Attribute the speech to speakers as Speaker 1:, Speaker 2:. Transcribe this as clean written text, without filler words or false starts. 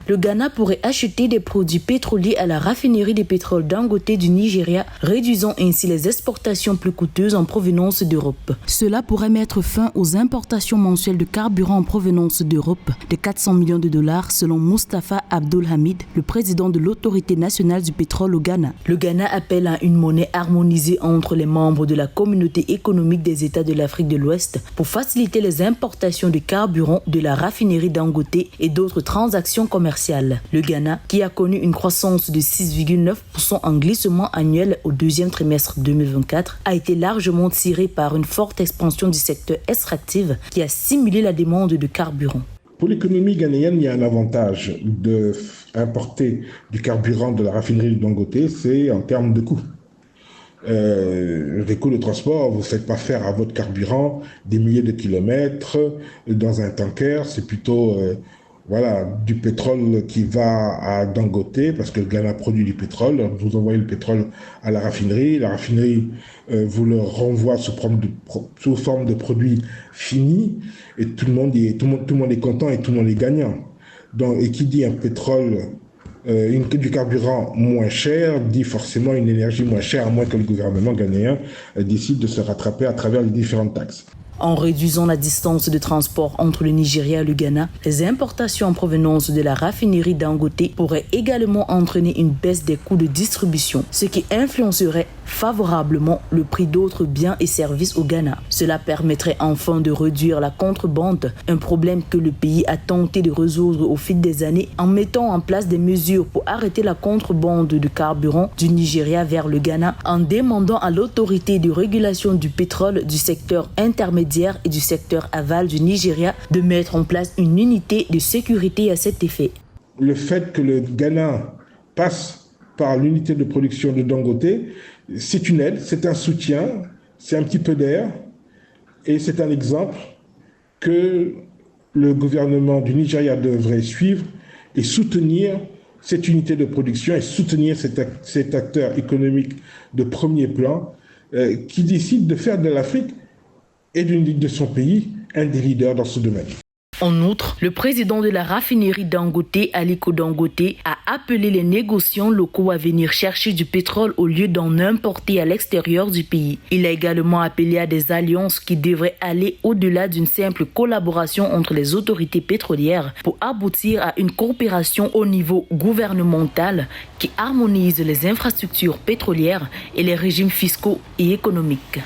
Speaker 1: Le Ghana pourrait acheter des produits pétroliers à la raffinerie de pétrole Dangote du Nigeria, réduisant ainsi les exportations plus coûteuses en provenance d'Europe. Cela pourrait mettre fin aux importations mensuelles de carburant en provenance d'Europe de 400 millions de dollars selon Mustafa Abdulhamid, le président de l'autorité nationale du pétrole au Ghana. Le Ghana appelle à une monnaie harmonisée entre les membres de la communauté économique des États de l'Afrique de l'Ouest pour faciliter les importations de carburant de la raffinerie Dangote et d'autres transactions commerciales. Le Ghana, qui a connu une croissance de 6,9% en glissement annuel au deuxième trimestre 2024, a été largement tiré par une forte expansion du secteur extractif qui a stimulé la demande de carburant.
Speaker 2: Pour l'économie ghanéenne, il y a un avantage d'importer du carburant de la raffinerie de Dangote, c'est en termes de coûts. Les coûts de transport, vous ne faites pas faire à votre carburant des milliers de kilomètres dans un tanker, c'est plutôt du pétrole qui va à Dangote, parce que le Ghana produit du pétrole. Vous envoyez le pétrole à la raffinerie vous le renvoie sous forme de produits finis, et tout le monde est content et tout le monde est gagnant. Et qui dit un pétrole, du carburant moins cher, dit forcément une énergie moins chère, à moins que le gouvernement ghanéen décide de se rattraper à travers les différentes taxes.
Speaker 1: En réduisant la distance de transport entre le Nigeria et le Ghana, les importations en provenance de la raffinerie Dangote pourraient également entraîner une baisse des coûts de distribution, ce qui influencerait favorablement le prix d'autres biens et services au Ghana. Cela permettrait enfin de réduire la contrebande, un problème que le pays a tenté de résoudre au fil des années en mettant en place des mesures pour arrêter la contrebande de carburant du Nigeria vers le Ghana, en demandant à l'autorité de régulation du pétrole du secteur intermédiaire et du secteur aval du Nigeria de mettre en place une unité de sécurité à cet effet.
Speaker 2: Le fait que le Ghana passe par l'unité de production de Dangote, c'est une aide, c'est un soutien, c'est un petit peu d'air, et c'est un exemple que le gouvernement du Nigeria devrait suivre et soutenir cette unité de production et soutenir cet acteur économique de premier plan qui décide de faire de l'Afrique et de son pays un des leaders dans ce domaine.
Speaker 1: En outre, le président de la raffinerie Dangote, Aliko Dangote, a appelé les négociants locaux à venir chercher du pétrole au lieu d'en importer à l'extérieur du pays. Il a également appelé à des alliances qui devraient aller au-delà d'une simple collaboration entre les autorités pétrolières pour aboutir à une coopération au niveau gouvernemental qui harmonise les infrastructures pétrolières et les régimes fiscaux et économiques.